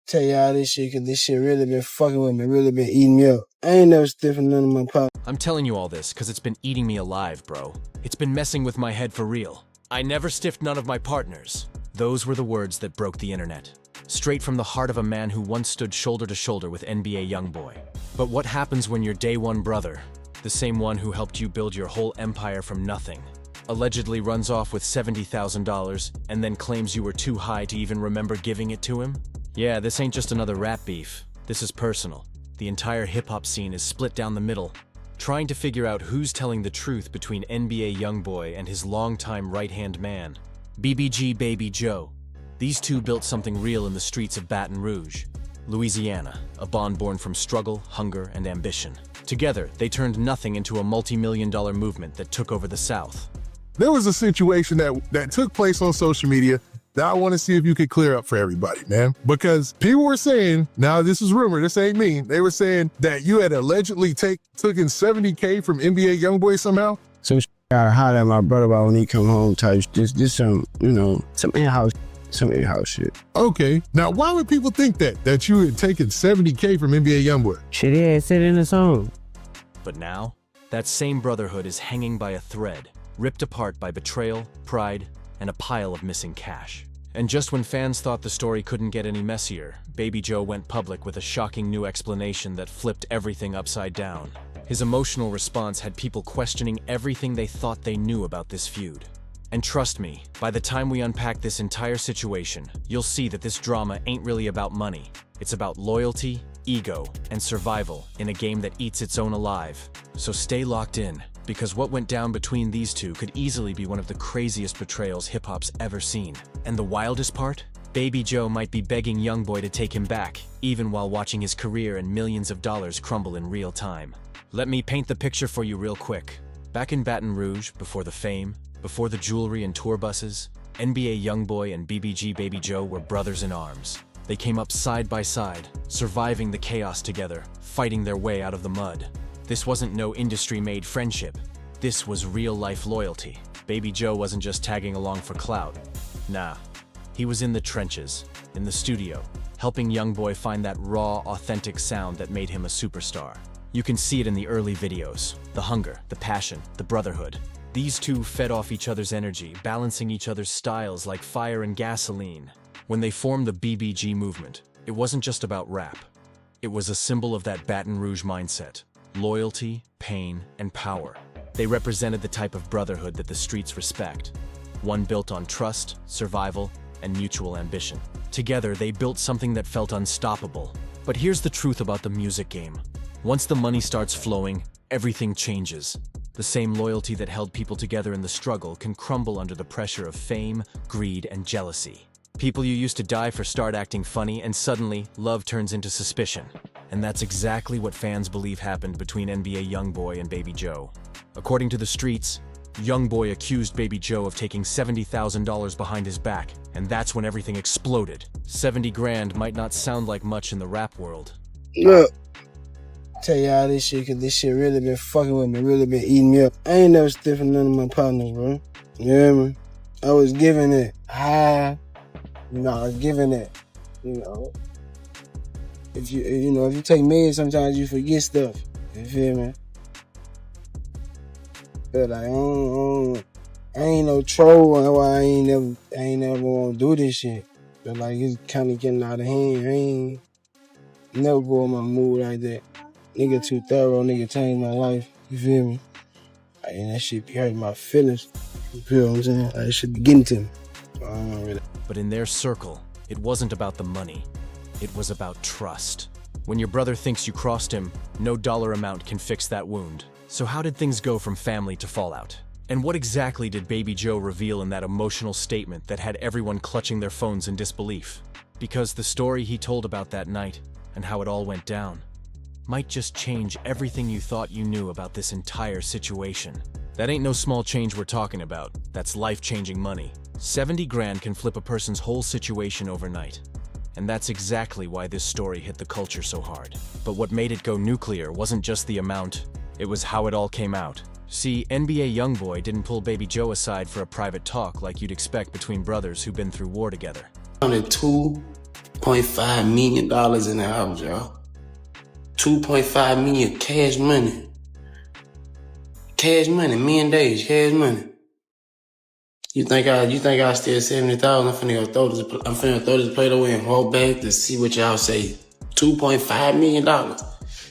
Tell y'all this shit, cause this shit really been fucking with me, really been eating me up. I ain't never stiffing none of my partners. I'm telling you all this because it's been eating me alive, bro. It's been messing with my head for real. I never stiffed none of my partners. Those were the words that broke the internet. Straight from the heart of a man who once stood shoulder to shoulder with NBA YoungBoy. But what happens when your day one brother, the same one who helped you build your whole empire from nothing, allegedly runs off with $70,000 and then claims you were too high to even remember giving it to him? Yeah, this ain't just another rap beef. This is personal. The entire hip-hop scene is split down the middle, trying to figure out who's telling the truth between NBA YoungBoy and his longtime right-hand man, BBG Baby Joe. These two built something real in the streets of Baton Rouge, Louisiana, a bond born from struggle, hunger, and ambition. Together, they turned nothing into a multi-million-dollar movement that took over the South. There was a situation that took place on social media that I want to see if you could clear up for everybody, man. Because people were saying, now this is rumor, this ain't me, they were saying that you had allegedly taken $70K from NBA YoungBoy somehow. Some shit I holler at my brother about when he come home type. This some, some in-house shit. Okay, now why would people think that you had taken $70K from NBA YoungBoy? Shit, yeah, it said in the song. But now, that same brotherhood is hanging by a thread, ripped apart by betrayal, pride, and a pile of missing cash. And just when fans thought the story couldn't get any messier, Baby Joe went public with a shocking new explanation that flipped everything upside down. His emotional response had people questioning everything they thought they knew about this feud. And trust me, by the time we unpack this entire situation, you'll see that this drama ain't really about money. It's about loyalty, ego, and survival in a game that eats its own alive. So stay locked in, because what went down between these two could easily be one of the craziest betrayals hip-hop's ever seen. And the wildest part? Baby Joe might be begging YoungBoy to take him back, even while watching his career and millions of dollars crumble in real time. Let me paint the picture for you real quick. Back in Baton Rouge, before the fame, before the jewelry and tour buses, NBA YoungBoy and BBG Baby Joe were brothers in arms. They came up side by side, surviving the chaos together, fighting their way out of the mud. This wasn't no industry-made friendship. This was real-life loyalty. Baby Joe wasn't just tagging along for clout. Nah, he was in the trenches, in the studio, helping YoungBoy find that raw, authentic sound that made him a superstar. You can see it in the early videos. The hunger, the passion, the brotherhood. These two fed off each other's energy, balancing each other's styles like fire and gasoline. When they formed the BBG movement, it wasn't just about rap. It was a symbol of that Baton Rouge mindset. Loyalty, pain, and power. They represented the type of brotherhood that the streets respect. One built on trust, survival, and mutual ambition. Together, they built something that felt unstoppable. But here's the truth about the music game. Once the money starts flowing, everything changes. The same loyalty that held people together in the struggle can crumble under the pressure of fame, greed, and jealousy. People you used to die for start acting funny, and suddenly, love turns into suspicion. And that's exactly what fans believe happened between NBA YoungBoy and Baby Joe. According to the streets, YoungBoy accused Baby Joe of taking $70,000 behind his back, and that's when everything exploded. 70 grand might not sound like much in the rap world. Look, tell y'all this shit, cause this shit really been fucking with me, really been eating me up. I ain't never stiffing none of my partners, bro. You hear me? I was giving it high, I was giving it, If you take meds, sometimes you forget stuff. You feel me? But like, I ain't no troll. That's why I ain't never gonna do this shit. But like, it's kind of getting out of hand. I ain't never go in my mood like that. Nigga too thorough. Nigga changed my life. You feel me? Like, and that shit be hurting my feelings. You feel what I'm saying? Like, it should be getting to me. I don't know really. But in their circle, it wasn't about the money. It was about trust. When your brother thinks you crossed him, no dollar amount can fix that wound. So how did things go from family to fallout? And what exactly did Baby Joe reveal in that emotional statement that had everyone clutching their phones in disbelief? Because the story he told about that night, and how it all went down, might just change everything you thought you knew about this entire situation. That ain't no small change we're talking about. That's life-changing money. 70 grand can flip a person's whole situation overnight. And that's exactly why this story hit the culture so hard. But what made it go nuclear wasn't just the amount, it was how it all came out. See, NBA YoungBoy didn't pull Baby Joe aside for a private talk like you'd expect between brothers who've been through war together. Two $2.5 million in the house, y'all. $2.5 million cash money. Cash money, million days, cash money. You think I still 70,000? I'm finna throw this plate away and hold back to see what y'all say. $2.5 million.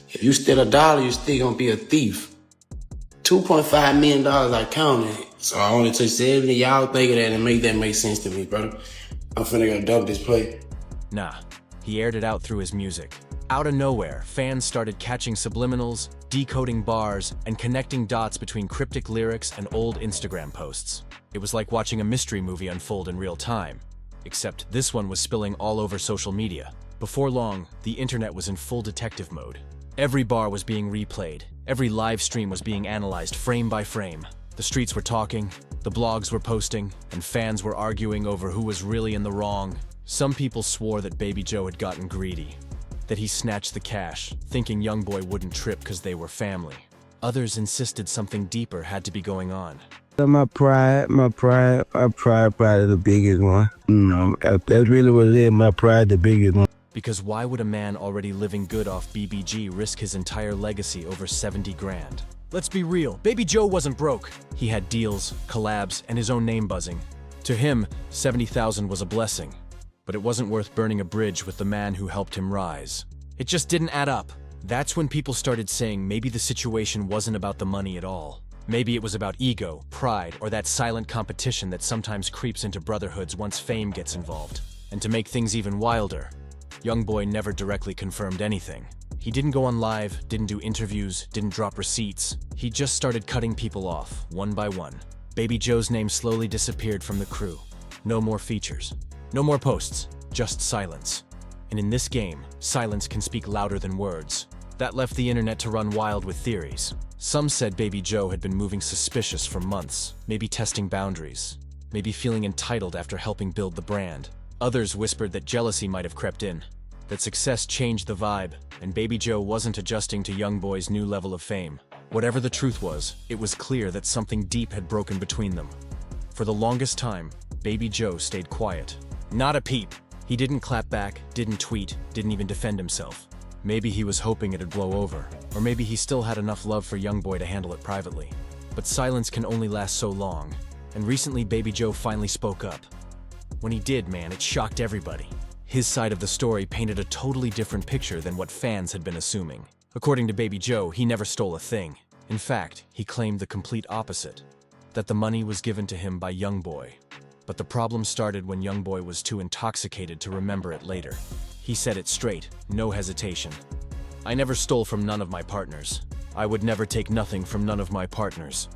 If you steal $1, you still gonna be a thief. $2.5 million I counted. So I only took 70. Y'all think of that and make that make sense to me, brother. I'm finna go dump this plate. Nah, he aired it out through his music. Out of nowhere, fans started catching subliminals, decoding bars, and connecting dots between cryptic lyrics and old Instagram posts. It was like watching a mystery movie unfold in real time, except this one was spilling all over social media. Before long, the internet was in full detective mode. Every bar was being replayed, every live stream was being analyzed frame by frame. The streets were talking, the blogs were posting, and fans were arguing over who was really in the wrong. Some people swore that Baby Joe had gotten greedy, that he snatched the cash, thinking YoungBoy wouldn't trip because they were family. Others insisted something deeper had to be going on. My pride is the biggest one. That's really what it is, my pride, the biggest one. Because why would a man already living good off BBG risk his entire legacy over 70 grand? Let's be real, Baby Joe wasn't broke. He had deals, collabs, and his own name buzzing. To him, 70,000 was a blessing. But it wasn't worth burning a bridge with the man who helped him rise. It just didn't add up. That's when people started saying maybe the situation wasn't about the money at all. Maybe it was about ego, pride, or that silent competition that sometimes creeps into brotherhoods once fame gets involved. And to make things even wilder, YoungBoy never directly confirmed anything. He didn't go on live, didn't do interviews, didn't drop receipts. He just started cutting people off, one by one. Baby Joe's name slowly disappeared from the crew. No more features. No more posts, just silence. And in this game, silence can speak louder than words. That left the internet to run wild with theories. Some said Baby Joe had been moving suspicious for months, maybe testing boundaries, maybe feeling entitled after helping build the brand. Others whispered that jealousy might have crept in, that success changed the vibe, and Baby Joe wasn't adjusting to YoungBoy's new level of fame. Whatever the truth was, it was clear that something deep had broken between them. For the longest time, Baby Joe stayed quiet. Not a peep. He didn't clap back, didn't tweet, didn't even defend himself. Maybe he was hoping it'd blow over, or maybe he still had enough love for YoungBoy to handle it privately. But silence can only last so long, and recently Baby Joe finally spoke up. When he did, man, it shocked everybody. His side of the story painted a totally different picture than what fans had been assuming. According to Baby Joe, he never stole a thing. In fact, he claimed the complete opposite, that the money was given to him by YoungBoy. But the problem started when YoungBoy was too intoxicated to remember it later. He said it straight, no hesitation. I never stole from none of my partners. I would never take nothing from none of my partners.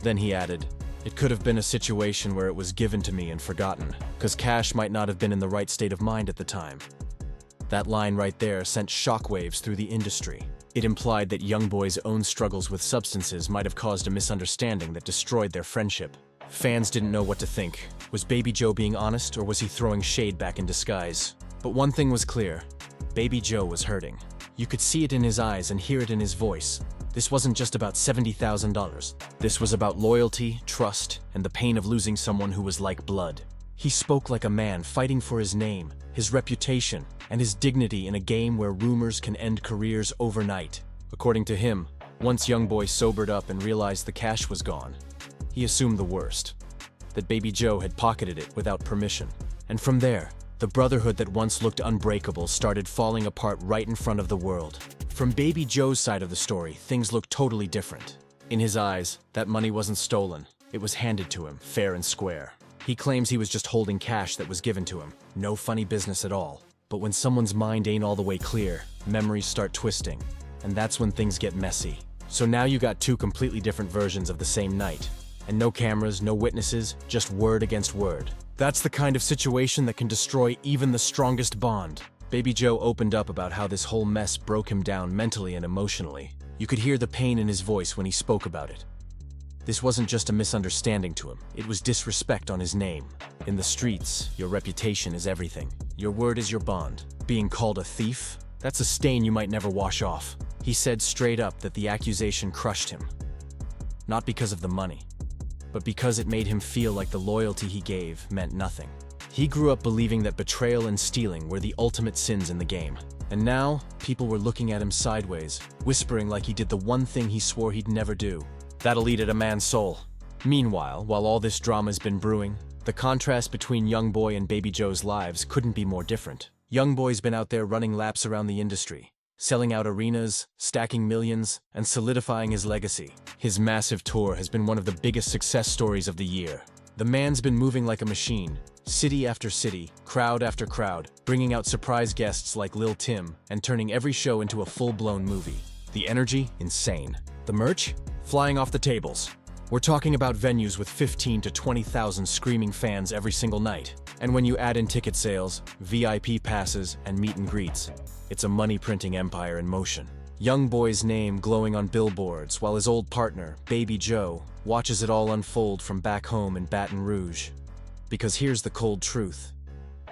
Then he added, it could have been a situation where it was given to me and forgotten, because Cash might not have been in the right state of mind at the time. That line right there sent shockwaves through the industry. It implied that YoungBoy's own struggles with substances might have caused a misunderstanding that destroyed their friendship. Fans didn't know what to think. Was Baby Joe being honest, or was he throwing shade back in disguise? But one thing was clear. Baby Joe was hurting. You could see it in his eyes and hear it in his voice. This wasn't just about $70,000. This was about loyalty, trust, and the pain of losing someone who was like blood. He spoke like a man fighting for his name, his reputation, and his dignity in a game where rumors can end careers overnight. According to him, once YoungBoy sobered up and realized the cash was gone, he assumed the worst, that Baby Joe had pocketed it without permission. And from there, the brotherhood that once looked unbreakable started falling apart right in front of the world. From Baby Joe's side of the story, things looked totally different. In his eyes, that money wasn't stolen. It was handed to him, fair and square. He claims he was just holding cash that was given to him. No funny business at all. But when someone's mind ain't all the way clear, memories start twisting. And that's when things get messy. So now you got two completely different versions of the same night. And no cameras, no witnesses, just word against word. That's the kind of situation that can destroy even the strongest bond. Baby Joe opened up about how this whole mess broke him down mentally and emotionally. You could hear the pain in his voice when he spoke about it. This wasn't just a misunderstanding to him, it was disrespect on his name. In the streets, your reputation is everything. Your word is your bond. Being called a thief? That's a stain you might never wash off. He said straight up that the accusation crushed him. Not because of the money, but because it made him feel like the loyalty he gave meant nothing. He grew up believing that betrayal and stealing were the ultimate sins in the game. And now, people were looking at him sideways, whispering like he did the one thing he swore he'd never do. That'll eat at a man's soul. Meanwhile, while all this drama's been brewing, the contrast between YoungBoy and Baby Joe's lives couldn't be more different. YoungBoy's been out there running laps around the industry, selling out arenas, stacking millions, and solidifying his legacy. His massive tour has been one of the biggest success stories of the year. The man's been moving like a machine, city after city, crowd after crowd, bringing out surprise guests like Lil Tim and turning every show into a full-blown movie. The energy? Insane. The merch? Flying off the tables. We're talking about venues with 15 to 20,000 screaming fans every single night. And when you add in ticket sales, VIP passes, and meet and greets, it's a money-printing empire in motion. YoungBoy's name glowing on billboards while his old partner, Baby Joe, watches it all unfold from back home in Baton Rouge. Because here's the cold truth.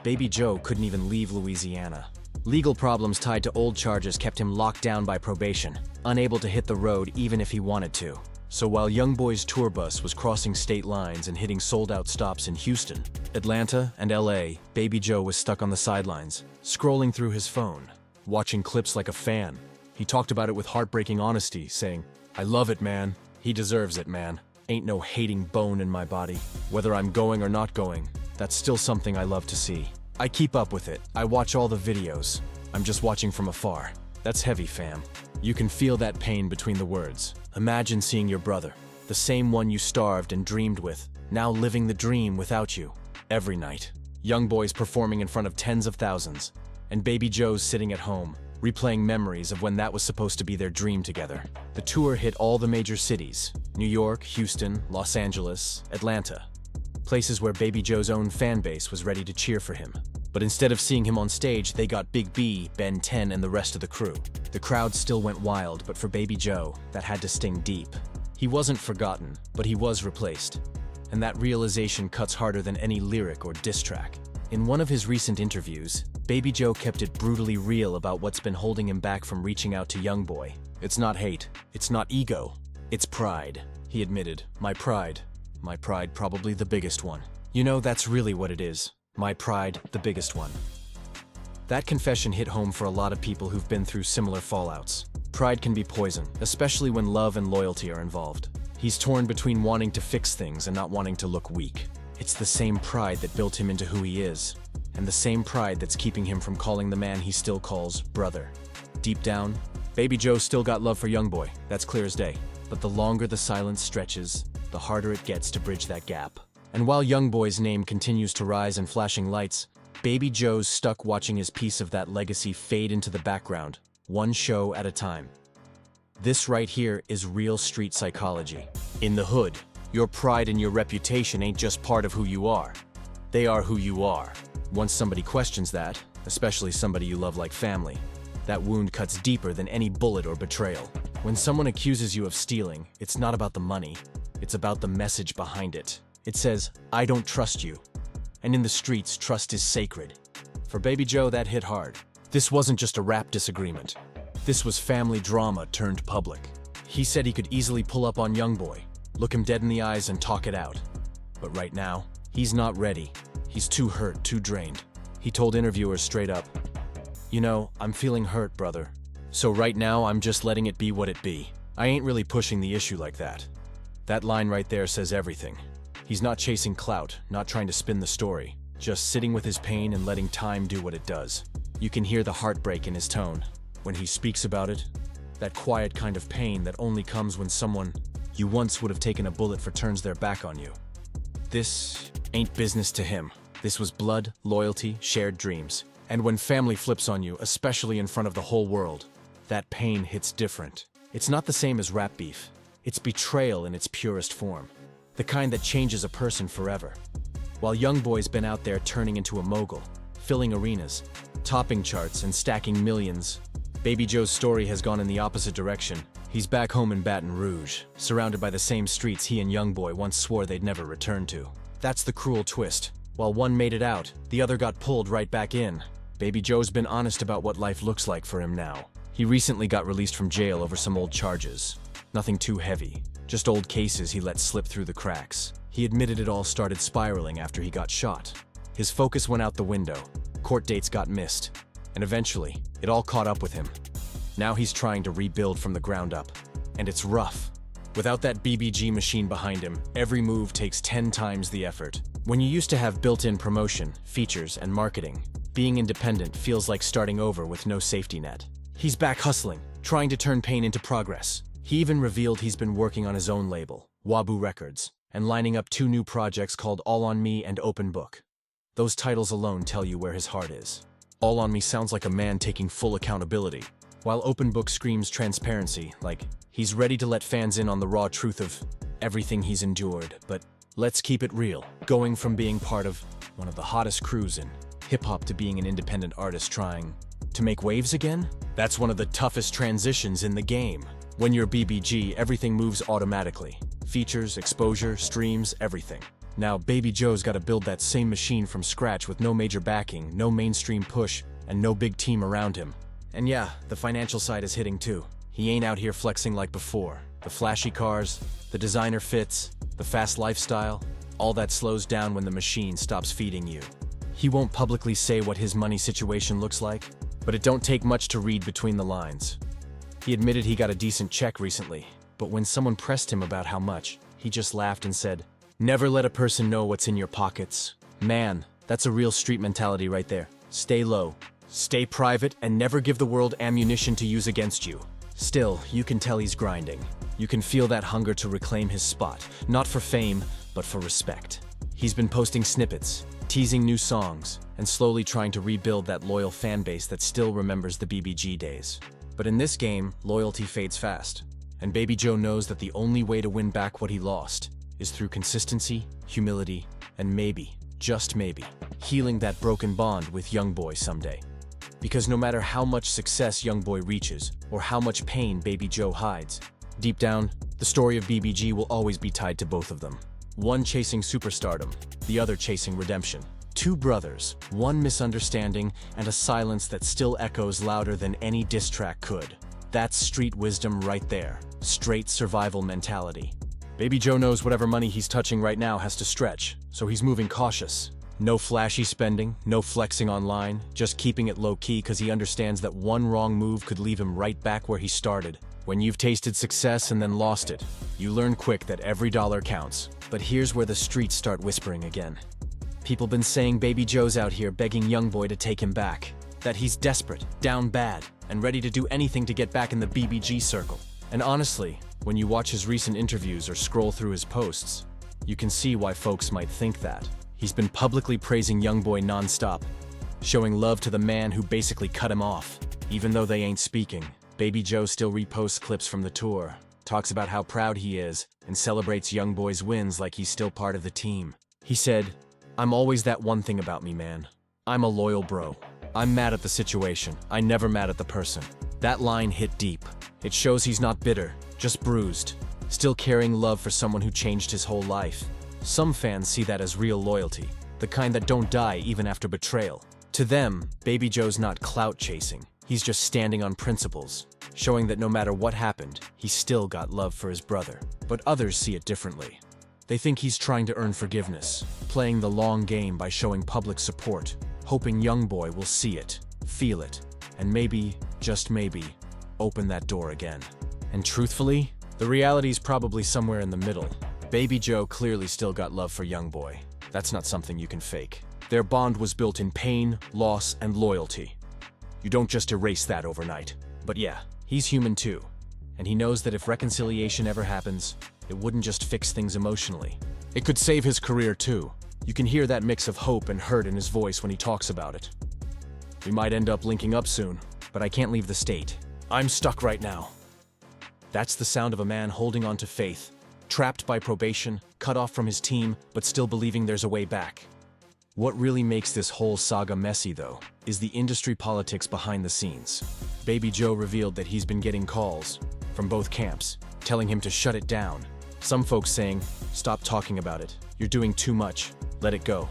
Baby Joe couldn't even leave Louisiana. Legal problems tied to old charges kept him locked down by probation, unable to hit the road even if he wanted to. So while YoungBoy's tour bus was crossing state lines and hitting sold-out stops in Houston, Atlanta, and LA, Baby Joe was stuck on the sidelines, scrolling through his phone, watching clips like a fan. He talked about it with heartbreaking honesty, saying, "I love it, man. He deserves it, man. Ain't no hating bone in my body. Whether I'm going or not going, that's still something I love to see. I keep up with it. I watch all the videos. I'm just watching from afar." That's heavy, fam. You can feel that pain between the words. Imagine seeing your brother, the same one you starved and dreamed with, now living the dream without you. Every night, YoungBoy's performing in front of tens of thousands, and Baby Joe's sitting at home, replaying memories of when that was supposed to be their dream together. The tour hit all the major cities: New York, Houston, Los Angeles, Atlanta. Places where Baby Joe's own fan base was ready to cheer for him. But instead of seeing him on stage, they got Big B, Ben 10, and the rest of the crew. The crowd still went wild, but for Baby Joe, that had to sting deep. He wasn't forgotten, but he was replaced. And that realization cuts harder than any lyric or diss track. In one of his recent interviews, Baby Joe kept it brutally real about what's been holding him back from reaching out to YoungBoy. "It's not hate. It's not ego. It's pride," he admitted. My pride probably the biggest one. You know, that's really what it is. My pride, the biggest one. That confession hit home for a lot of people who've been through similar fallouts. Pride can be poison, especially when love and loyalty are involved. He's torn between wanting to fix things and not wanting to look weak. It's the same pride that built him into who he is, and the same pride that's keeping him from calling the man he still calls brother. Deep down, Baby Joe still got love for YoungBoy, that's clear as day. But the longer the silence stretches, the harder it gets to bridge that gap. And while YoungBoy's name continues to rise in flashing lights, Baby Joe's stuck watching his piece of that legacy fade into the background, one show at a time. This right here is real street psychology. In the hood, your pride and your reputation ain't just part of who you are. They are who you are. Once somebody questions that, especially somebody you love like family, that wound cuts deeper than any bullet or betrayal. When someone accuses you of stealing, it's not about the money, it's about the message behind it. It says, "I don't trust you." And in the streets, trust is sacred. For Baby Joe, that hit hard. This wasn't just a rap disagreement. This was family drama turned public. He said he could easily pull up on YoungBoy, look him dead in the eyes and talk it out. But right now, he's not ready. He's too hurt, too drained. He told interviewers straight up, "You know, I'm feeling hurt, brother. So right now, I'm just letting it be what it be. I ain't really pushing the issue like that." That line right there says everything. He's not chasing clout, not trying to spin the story, just sitting with his pain and letting time do what it does. You can hear the heartbreak in his tone. When he speaks about it, that quiet kind of pain that only comes when someone you once would have taken a bullet for turns their back on you. This ain't business to him. This was blood, loyalty, shared dreams. And when family flips on you, especially in front of the whole world, that pain hits different. It's not the same as rap beef. It's betrayal in its purest form. The kind that changes a person forever. While YoungBoy's been out there turning into a mogul, filling arenas, topping charts, and stacking millions, Baby Joe's story has gone in the opposite direction. He's back home in Baton Rouge, surrounded by the same streets he and YoungBoy once swore they'd never return to. That's the cruel twist. While one made it out, the other got pulled right back in. Baby Joe's been honest about what life looks like for him now. He recently got released from jail over some old charges. Nothing too heavy, just old cases he let slip through the cracks. He admitted it all started spiraling after he got shot. His focus went out the window, court dates got missed, and eventually, it all caught up with him. Now he's trying to rebuild from the ground up, and it's rough. Without that BBG machine behind him, every move takes 10 times the effort. When you used to have built-in promotion, features, and marketing, being independent feels like starting over with no safety net. He's back hustling, trying to turn pain into progress. He even revealed he's been working on his own label, Wabu Records, and lining up 2 new projects called All On Me and Open Book. Those titles alone tell you where his heart is. All On Me sounds like a man taking full accountability, while Open Book screams transparency, like he's ready to let fans in on the raw truth of everything he's endured. But let's keep it real, going from being part of one of the hottest crews in hip-hop to being an independent artist trying to make waves again? That's one of the toughest transitions in the game. When you're BBG, everything moves automatically. Features, exposure, streams, everything. Now, Baby Joe's got to build that same machine from scratch with no major backing, no mainstream push, and no big team around him. And yeah, the financial side is hitting too. He ain't out here flexing like before. The flashy cars, the designer fits, the fast lifestyle, all that slows down when the machine stops feeding you. He won't publicly say what his money situation looks like, but it don't take much to read between the lines. He admitted he got a decent check recently, but when someone pressed him about how much, he just laughed and said, "Never let a person know what's in your pockets." Man, that's a real street mentality right there. Stay low, stay private, and never give the world ammunition to use against you. Still, you can tell he's grinding. You can feel that hunger to reclaim his spot, not for fame, but for respect. He's been posting snippets, teasing new songs, and slowly trying to rebuild that loyal fan base that still remembers the BBG days. But in this game, loyalty fades fast, and Baby Joe knows that the only way to win back what he lost is through consistency, humility, and maybe, just maybe, healing that broken bond with YoungBoy someday. Because no matter how much success YoungBoy reaches, or how much pain Baby Joe hides, deep down, the story of BBG will always be tied to both of them. One chasing superstardom, the other chasing redemption. 2 brothers, one misunderstanding, and a silence that still echoes louder than any diss track could. That's street wisdom right there. Straight survival mentality. Baby Joe knows whatever money he's touching right now has to stretch, so he's moving cautious. No flashy spending, no flexing online, just keeping it low-key because he understands that one wrong move could leave him right back where he started. When you've tasted success and then lost it, you learn quick that every dollar counts. But here's where the streets start whispering again. People been saying Baby Joe's out here begging YoungBoy to take him back. That he's desperate, down bad, and ready to do anything to get back in the BBG circle. And honestly, when you watch his recent interviews or scroll through his posts, you can see why folks might think that. He's been publicly praising YoungBoy non-stop, showing love to the man who basically cut him off. Even though they ain't speaking, Baby Joe still reposts clips from the tour, talks about how proud he is, and celebrates YoungBoy's wins like he's still part of the team. He said, "I'm always that one thing about me, man. I'm a loyal bro. I'm mad at the situation. I'm never mad at the person." That line hit deep. It shows he's not bitter, just bruised, still carrying love for someone who changed his whole life. Some fans see that as real loyalty, the kind that don't die even after betrayal. To them, Baby Joe's not clout chasing. He's just standing on principles, showing that no matter what happened, he still got love for his brother. But others see it differently. They think he's trying to earn forgiveness, playing the long game by showing public support, hoping YoungBoy will see it, feel it, and maybe, just maybe, open that door again. And truthfully, the reality's probably somewhere in the middle. Baby Joe clearly still got love for YoungBoy. That's not something you can fake. Their bond was built in pain, loss, and loyalty. You don't just erase that overnight. But yeah, he's human too. And he knows that if reconciliation ever happens, it wouldn't just fix things emotionally. It could save his career too. You can hear that mix of hope and hurt in his voice when he talks about it. We might end up linking up soon, but I can't leave the state. I'm stuck right now. That's the sound of a man holding on to faith, trapped by probation, cut off from his team, but still believing there's a way back. What really makes this whole saga messy, though, is the industry politics behind the scenes. Baby Joe revealed that he's been getting calls from both camps, telling him to shut it down. Some folks saying, "Stop talking about it. You're doing too much. Let it go."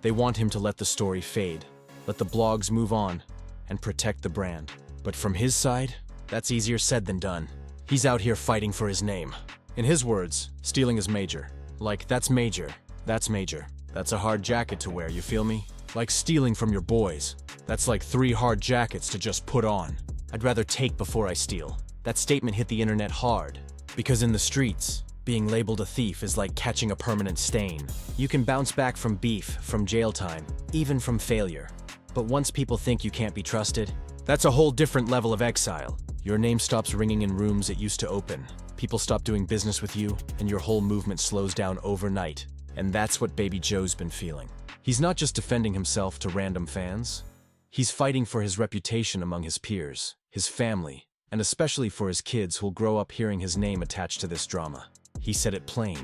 They want him to let the story fade, let the blogs move on, and protect the brand. But from his side, that's easier said than done. He's out here fighting for his name. In his words, stealing is major. Like, that's major, that's major, That's a hard jacket to wear, you feel me? Like stealing from your boys. That's like 3 hard jackets to just put on. I'd rather take before I steal. That statement hit the internet hard. Because in the streets, being labeled a thief is like catching a permanent stain. You can bounce back from beef, from jail time, even from failure. But once people think you can't be trusted, that's a whole different level of exile. Your name stops ringing in rooms it used to open. People stop doing business with you, and your whole movement slows down overnight. And that's what Baby Joe's been feeling. He's not just defending himself to random fans. He's fighting for his reputation among his peers, his family, and especially for his kids who'll grow up hearing his name attached to this drama. He said it plain.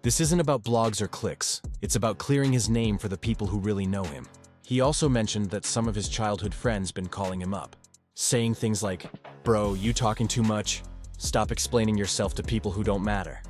This isn't about blogs or clicks. It's about clearing his name for the people who really know him. He also mentioned that some of his childhood friends been calling him up, saying things like, "Bro, you talking too much? Stop explaining yourself to people who don't matter."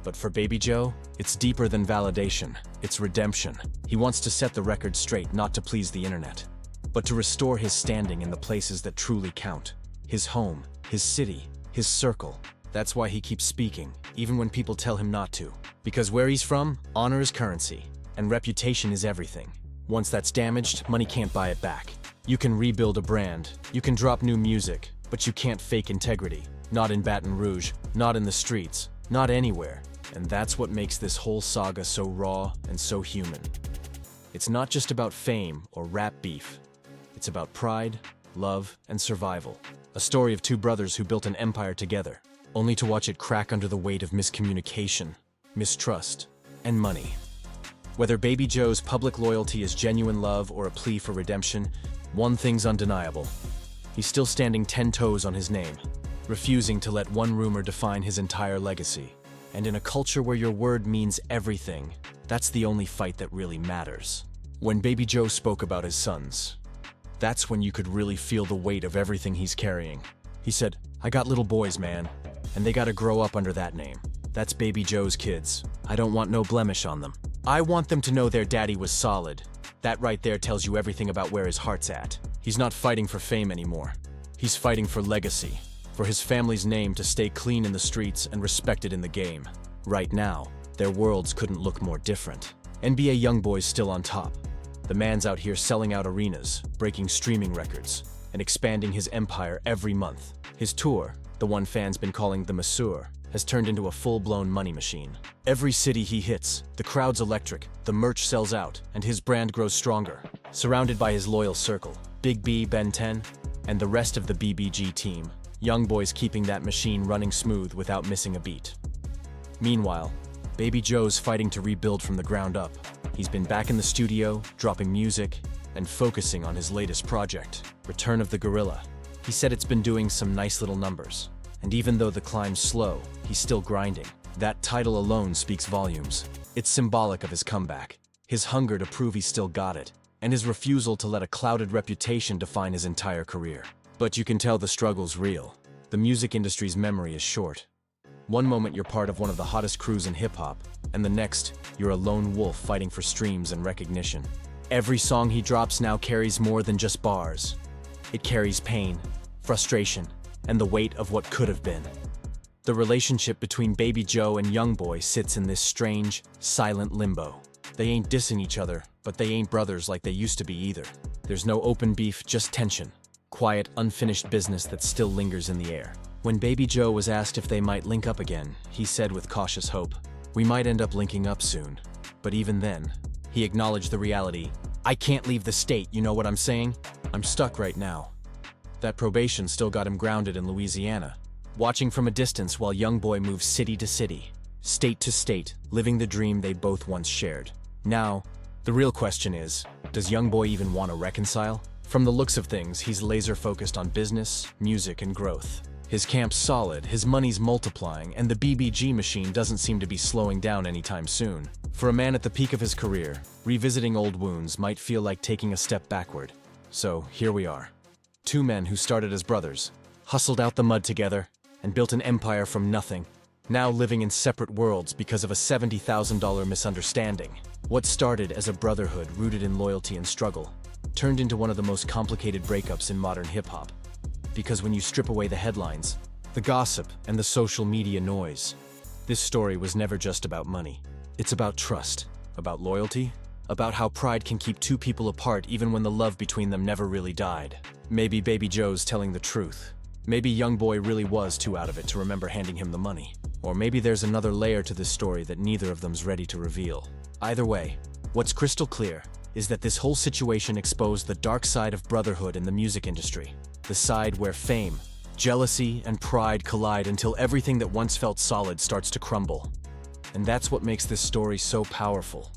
But for Baby Joe, it's deeper than validation. It's redemption. He wants to set the record straight, not to please the internet, but to restore his standing in the places that truly count. His home, his city, his circle. That's why he keeps speaking, even when people tell him not to. Because where he's from, honor is currency, and reputation is everything. Once that's damaged, money can't buy it back. You can rebuild a brand, you can drop new music, but you can't fake integrity. Not in Baton Rouge, not in the streets, not anywhere. And that's what makes this whole saga so raw and so human. It's not just about fame or rap beef. It's about pride, love, and survival. A story of 2 brothers who built an empire together, only to watch it crack under the weight of miscommunication, mistrust, and money. Whether Baby Joe's public loyalty is genuine love or a plea for redemption, one thing's undeniable. He's still standing 10 toes on his name, refusing to let one rumor define his entire legacy. And in a culture where your word means everything, that's the only fight that really matters. When Baby Joe spoke about his sons, that's when you could really feel the weight of everything he's carrying. He said, "I got little boys, man, and they gotta grow up under that name. That's Baby Joe's kids. I don't want no blemish on them. I want them to know their daddy was solid." That right there tells you everything about where his heart's at. He's not fighting for fame anymore. He's fighting for legacy, for his family's name to stay clean in the streets and respected in the game. Right now, their worlds couldn't look more different. NBA YoungBoy's still on top. The man's out here selling out arenas, breaking streaming records, and expanding his empire every month. His tour, the one fans been calling the Masseur, has turned into a full-blown money machine. Every city he hits, the crowd's electric, the merch sells out, and his brand grows stronger. Surrounded by his loyal circle, Big B, Ben 10, and the rest of the BBG team, YoungBoy's keeping that machine running smooth without missing a beat. Meanwhile, Baby Joe's fighting to rebuild from the ground up. He's been back in the studio, dropping music, and focusing on his latest project, Return of the Gorilla. He said it's been doing some nice little numbers. And even though the climb's slow, he's still grinding. That title alone speaks volumes. It's symbolic of his comeback, his hunger to prove he's still got it, and his refusal to let a clouded reputation define his entire career. But you can tell the struggle's real. The music industry's memory is short. One moment you're part of one of the hottest crews in hip-hop, and the next, you're a lone wolf fighting for streams and recognition. Every song he drops now carries more than just bars. It carries pain, frustration, and the weight of what could have been. The relationship between Baby Joe and YoungBoy sits in this strange, silent limbo. They ain't dissing each other, but they ain't brothers like they used to be either. There's no open beef, just tension. Quiet, unfinished business that still lingers in the air. When Baby Joe was asked if they might link up again, he said with cautious hope, "We might end up linking up soon." But even then, he acknowledged the reality. "I can't leave the state, you know what I'm saying? I'm stuck right now." That probation still got him grounded in Louisiana, watching from a distance while YoungBoy moves city to city, state to state, living the dream they both once shared. Now, the real question is, does YoungBoy even want to reconcile? From the looks of things, he's laser-focused on business, music, and growth. His camp's solid, his money's multiplying, and the BBG machine doesn't seem to be slowing down anytime soon. For a man at the peak of his career, revisiting old wounds might feel like taking a step backward. So, here we are. 2 men who started as brothers, hustled out the mud together, and built an empire from nothing, now living in separate worlds because of a $70,000 misunderstanding. What started as a brotherhood rooted in loyalty and struggle, turned into one of the most complicated breakups in modern hip-hop. Because when you strip away the headlines, the gossip, and the social media noise, this story was never just about money. It's about trust, About loyalty? About how pride can keep two people apart even when the love between them never really died. Maybe Baby Joe's telling the truth. Maybe YoungBoy really was too out of it to remember handing him the money. Or maybe there's another layer to this story that neither of them's ready to reveal. Either way, what's crystal clear is that this whole situation exposed the dark side of brotherhood in the music industry. The side where fame, jealousy, and pride collide until everything that once felt solid starts to crumble. And that's what makes this story so powerful.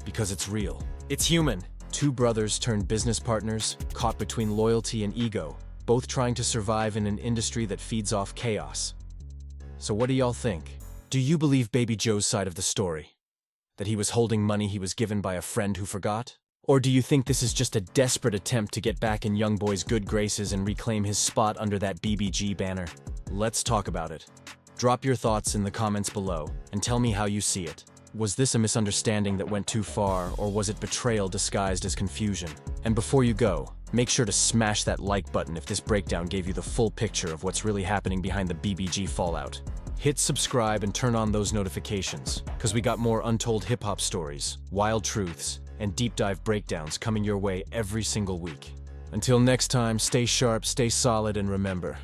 Because it's real. It's human. Two brothers turned business partners, caught between loyalty and ego, both trying to survive in an industry that feeds off chaos. So what do y'all think? Do you believe Baby Joe's side of the story? That he was holding money he was given by a friend who forgot? Or do you think this is just a desperate attempt to get back in YoungBoy's good graces and reclaim his spot under that BBG banner? Let's talk about it. Drop your thoughts in the comments below and tell me how you see it. Was this a misunderstanding that went too far, or was it betrayal disguised as confusion? And before you go, make sure to smash that like button if this breakdown gave you the full picture of what's really happening behind the BBG fallout. Hit subscribe and turn on those notifications, because we got more untold hip-hop stories, wild truths, and deep dive breakdowns coming your way every single week. Until next time, stay sharp, stay solid, and remember,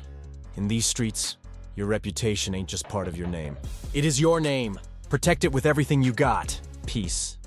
in these streets, your reputation ain't just part of your name. It is your name. Protect it with everything you got. Peace.